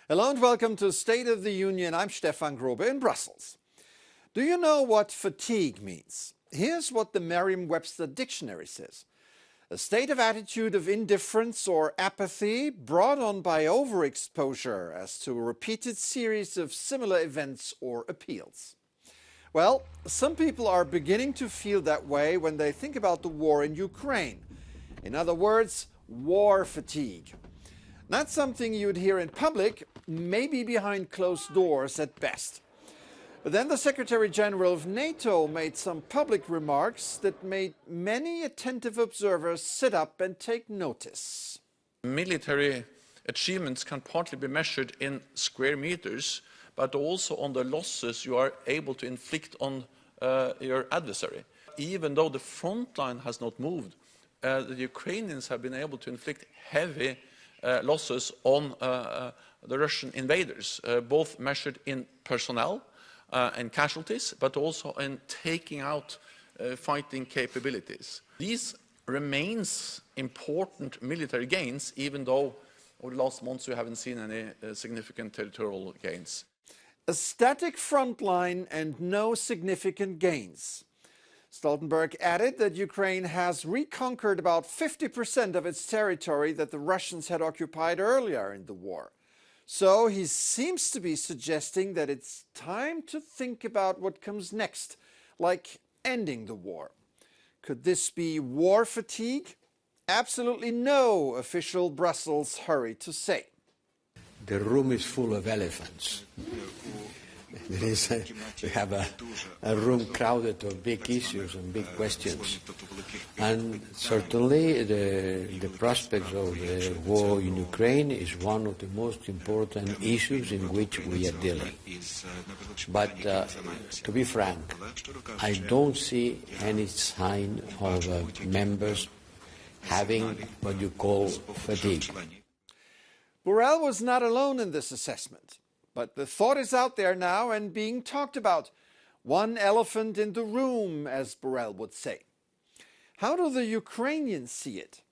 Hello and welcome to State of the Union. I'm Stefan Grobe in Brussels. Do you know what fatigue means? Here's what the Merriam-Webster dictionary says. A state of attitude of indifference or apathy brought on by overexposure as to a repeated series of similar events or appeals. Well, some people are beginning to feel that way when they think about the war in Ukraine. In other words, war fatigue. Not something you'd hear in public, maybe behind closed doors at best. But then the Secretary General of NATO made some public remarks that made many attentive observers sit up and take notice. Military achievements can partly be measured in square meters, but also on the losses you are able to inflict on your adversary. Even though the front line has not moved, the Ukrainians have been able to inflict heavy losses on the Russian invaders, both measured in personnel and casualties, but also in taking out fighting capabilities. These remains important military gains, even though over the last months we haven't seen any significant territorial gains. A static front line and no significant gains. Stoltenberg added that Ukraine has reconquered about 50% of its territory that the Russians had occupied earlier in the war. So he seems to be suggesting that it's time to think about what comes next, like ending the war. Could this be war fatigue? Absolutely no official Brussels hurry to say. The room is full of elephants. We have a room crowded of big issues and big questions. And certainly the prospects of the war in Ukraine is one of the most important issues in which we are dealing. But to be frank, I don't see any sign of members having what you call fatigue. Borrell was not alone in this assessment. But the thought is out there now and being talked about. One elephant in the room, as Borrell would say. How do the Ukrainians see it?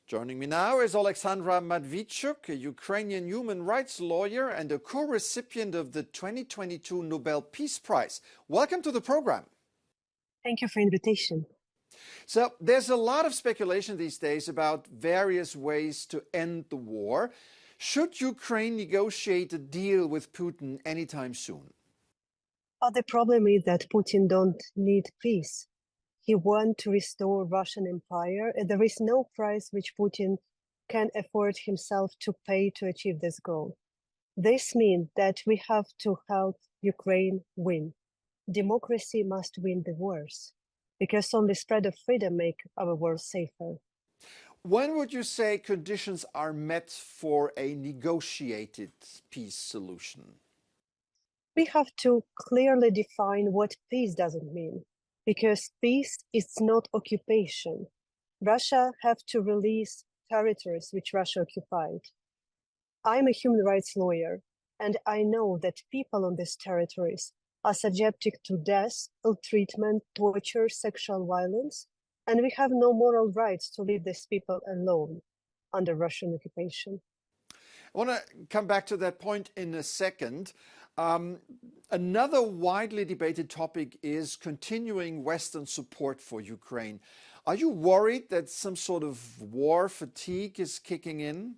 Joining me now is Oleksandra Matviichuk, a Ukrainian human rights lawyer and a co-recipient of the 2022 Nobel Peace Prize. Welcome to the program. Thank you for the invitation. So there's a lot of speculation these days about various ways to end the war. Should Ukraine negotiate a deal with Putin anytime soon? The problem is that Putin don't need peace. He wants to restore Russian empire, and there is no price which Putin can afford himself to pay to achieve this goal. This means that we have to help Ukraine win. Democracy must win the wars, because only spread of freedom make our world safer. When would you say conditions are met for a negotiated peace solution? We have to clearly define what peace doesn't mean, because peace is not occupation. Russia have to release territories which Russia occupied. I'm a human rights lawyer, and I know that people on these territories are subjected to death, ill treatment, torture, sexual violence, and we have no moral rights to leave these people alone under Russian occupation. I want to come back to that point in a second. Another widely debated topic is continuing Western support for Ukraine. Are you worried that some sort of war fatigue is kicking in?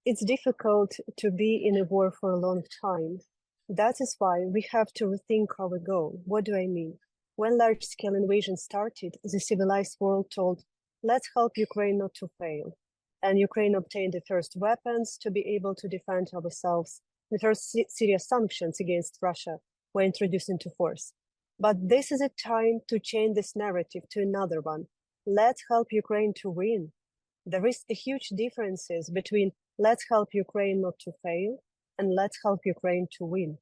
It's difficult to be in a war for a long time. That is why we have to rethink our goal. What do I mean? When large-scale invasion started, the civilized world told, let's help Ukraine not to fail. And Ukraine obtained the first weapons to be able to defend ourselves. The first serious sanctions against Russia were introduced into force. But this is a time to change this narrative to another one. Let's help Ukraine to win. There is a huge differences between let's help Ukraine not to fail and let's help Ukraine to win.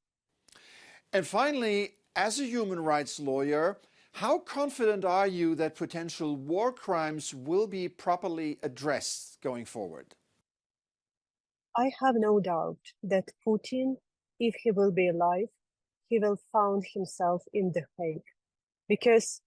And finally, as a human rights lawyer, how confident are you that potential war crimes will be properly addressed going forward? I have no doubt that Putin, if he will be alive, he will find himself in The Hague. Because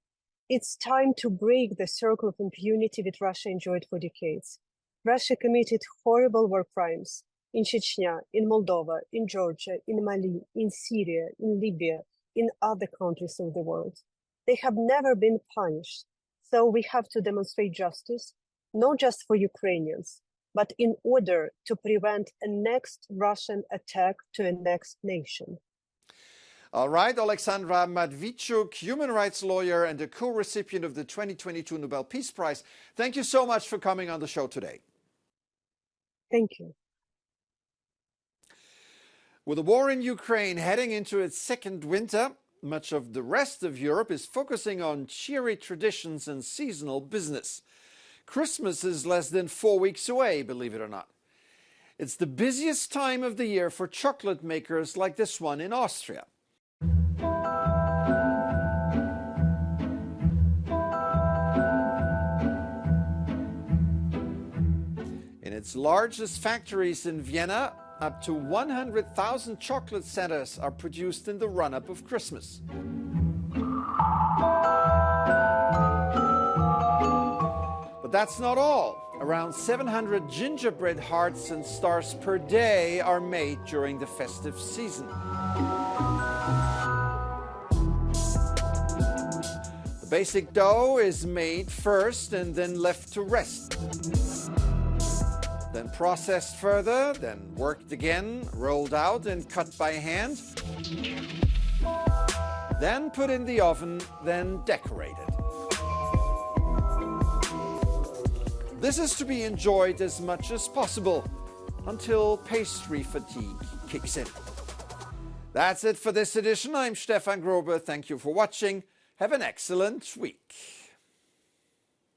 it's time to break the circle of impunity that Russia enjoyed for decades. Russia committed horrible war crimes in Chechnya, in Moldova, in Georgia, in Mali, in Syria, in Libya, in other countries of the world. They have never been punished. So we have to demonstrate justice, not just for Ukrainians, but in order to prevent a next Russian attack to a next nation. All right, Oleksandra Matviichuk, human rights lawyer and a co-recipient of the 2022 Nobel Peace Prize. Thank you so much for coming on the show today. Thank you. With the war in Ukraine heading into its second winter, much of the rest of Europe is focusing on cheery traditions and seasonal business. Christmas is less than 4 weeks away, believe it or not. It's the busiest time of the year for chocolate makers like this one in Austria. In its largest factories in Vienna, up to 100,000 chocolate centers are produced in the run-up of Christmas. But that's not all. Around 700 gingerbread hearts and stars per day are made during the festive season. The basic dough is made first and then left to rest. Then processed further, then worked again, rolled out and cut by hand. Then put in the oven, then decorated. This is to be enjoyed as much as possible until pastry fatigue kicks in. That's it for this edition. I'm Stefan Grobe. Thank you for watching. Have an excellent week.